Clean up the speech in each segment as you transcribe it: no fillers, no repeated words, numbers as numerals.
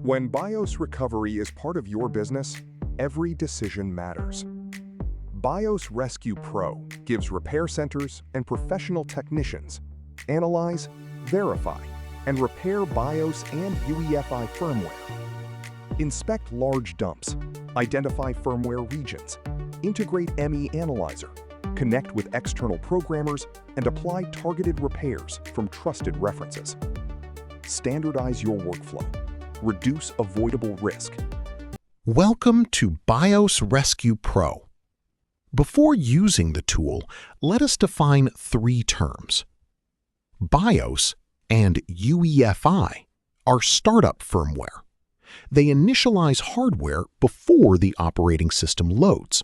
When BIOS recovery is part of your business, every decision matters. BIOS Rescue Pro gives repair centers and professional technicians analyze, verify, and repair BIOS and UEFI firmware. Inspect large dumps, identify firmware regions, integrate ME Analyzer, connect with external programmers, and apply targeted repairs from trusted references. Standardize your workflow. Reduce avoidable risk. Welcome to BIOS Rescue Pro. Before using the tool, let us define three terms. BIOS and UEFI are startup firmware. They initialize hardware before the operating system loads.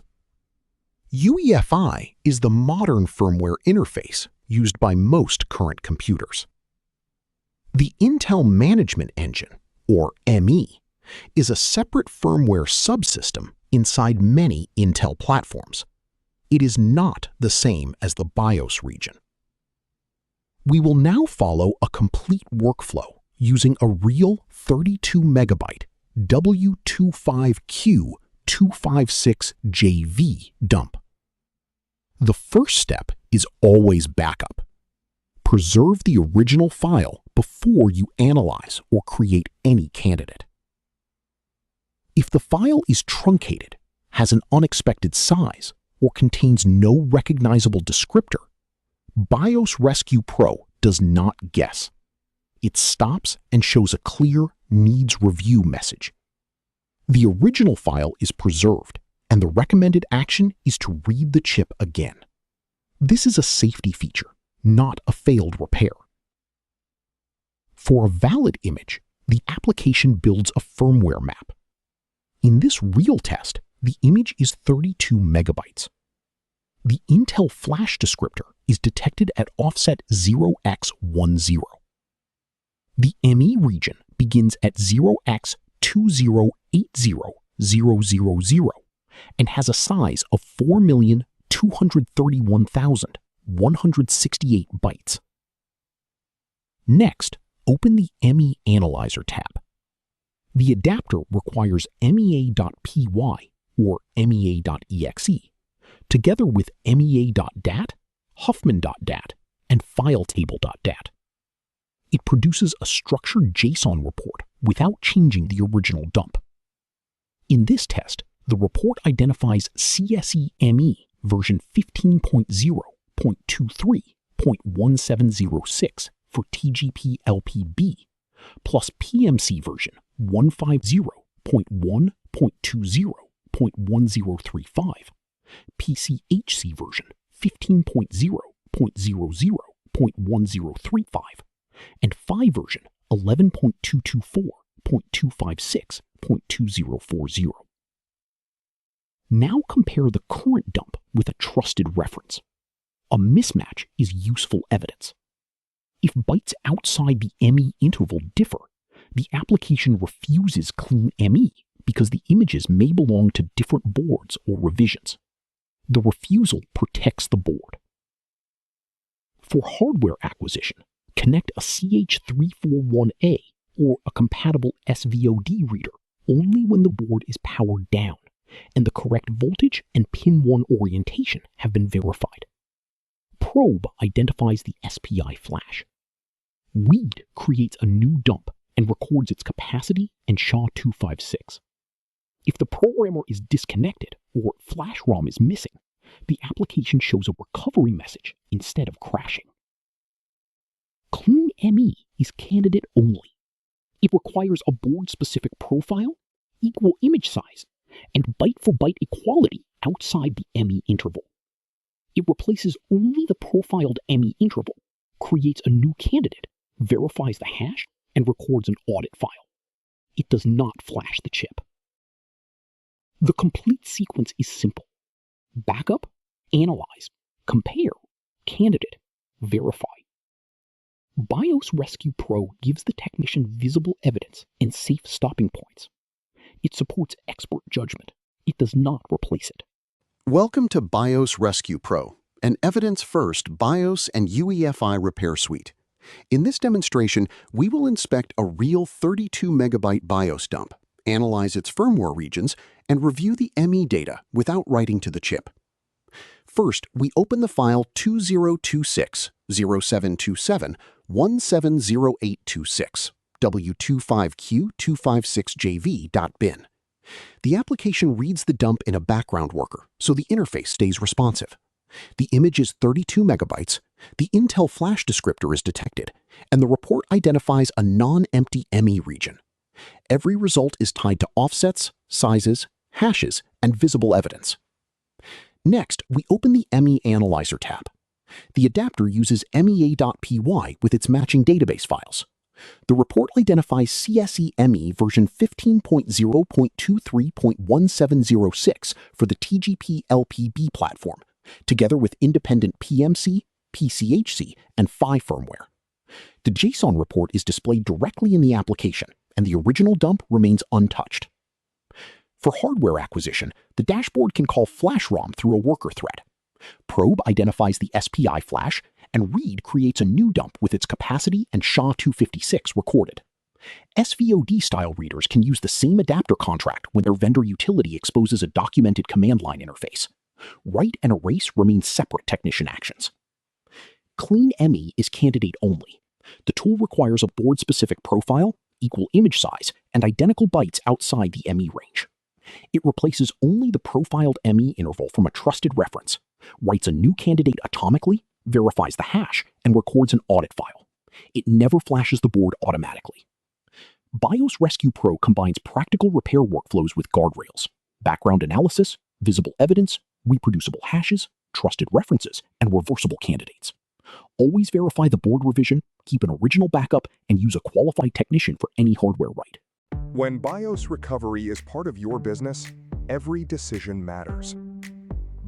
UEFI is the modern firmware interface used by most current computers. The Intel Management Engine, or ME, is a separate firmware subsystem inside many Intel platforms. It is not the same as the BIOS region. We will now follow a complete workflow using a real 32 megabyte W25Q256JV dump. The first step is always backup. Preserve the original file before you analyze or create any candidate. If the file is truncated, has an unexpected size, or contains no recognizable descriptor, BIOS Rescue Pro does not guess. It stops and shows a clear Needs Review message. The original file is preserved, and the recommended action is to read the chip again. This is a safety feature, not a failed repair. For a valid image, the application builds a firmware map. In this real test, the image is 32 megabytes. The Intel Flash descriptor is detected at offset 0x10. The ME region begins at 0x2080000 and has a size of 4,231,168 bytes. Next, open the ME Analyzer tab. The adapter requires mea.py or mea.exe, together with mea.dat, huffman.dat, and filetable.dat. It produces a structured JSON report without changing the original dump. In this test, the report identifies CSE ME version 15.0.23.1706 for TGP-LPB, plus PMC version 150.1.20.1035, PCHC version 15.0.00.1035, and PHY version 11.224.256.2040. Now compare the current dump with a trusted reference. A mismatch is useful evidence. If bytes outside the ME interval differ, the application refuses clean ME because the images may belong to different boards or revisions. The refusal protects the board. For hardware acquisition, connect a CH341A or a compatible SVOD reader only when the board is powered down and the correct voltage and pin 1 orientation have been verified. Probe identifies the SPI Flash. Read creates a new dump and records its capacity and SHA-256. If the programmer is disconnected or flash ROM is missing, the application shows a recovery message instead of crashing. Clean ME is candidate only. It requires a board-specific profile, equal image size, and byte-for-byte equality outside the ME interval. It replaces only the profiled ME interval, creates a new candidate, verifies the hash, and records an audit file. It does not flash the chip. The complete sequence is simple. Backup, analyze, compare, candidate, verify. BIOS Rescue Pro gives the technician visible evidence and safe stopping points. It supports expert judgment. It does not replace it. Welcome to BIOS Rescue Pro, an evidence-first BIOS and UEFI repair suite. In this demonstration, we will inspect a real 32 megabyte BIOS dump, analyze its firmware regions, and review the ME data without writing to the chip. First, we open the file 2026-0727-170826 W25Q256JV.bin. The application reads the dump in a background worker, so the interface stays responsive. The image is 32 megabytes, the Intel Flash descriptor is detected, and the report identifies a non-empty ME region. Every result is tied to offsets, sizes, hashes, and visible evidence. Next, we open the ME Analyzer tab. The adapter uses mea.py with its matching database files. The report identifies CSE ME version 15.0.23.1706 for the TGP LPB platform, together with independent PMC, PCHC, and PHY firmware. The JSON report is displayed directly in the application, and the original dump remains untouched. For hardware acquisition, the dashboard can call FlashROM through a worker thread. Probe identifies the SPI Flash, and Read creates a new dump with its capacity and SHA-256 recorded. SVOD-style readers can use the same adapter contract when their vendor utility exposes a documented command line interface. Write and erase remain separate technician actions. Clean ME is candidate only. The tool requires a board-specific profile, equal image size, and identical bytes outside the ME range. It replaces only the profiled ME interval from a trusted reference, writes a new candidate atomically, verifies the hash, and records an audit file. It never flashes the board automatically. BIOS Rescue Pro combines practical repair workflows with guardrails, background analysis, visible evidence, reproducible hashes, trusted references, and reversible candidates. Always verify the board revision, keep an original backup, and use a qualified technician for any hardware write. When BIOS recovery is part of your business, every decision matters.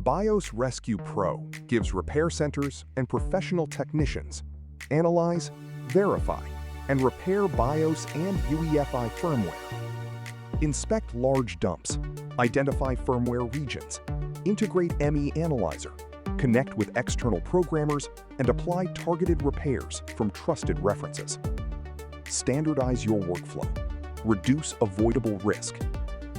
BIOS Rescue Pro gives repair centers and professional technicians analyze, verify, and repair BIOS and UEFI firmware. Inspect large dumps, identify firmware regions, integrate ME Analyzer, connect with external programmers, and apply targeted repairs from trusted references. Standardize your workflow, reduce avoidable risk,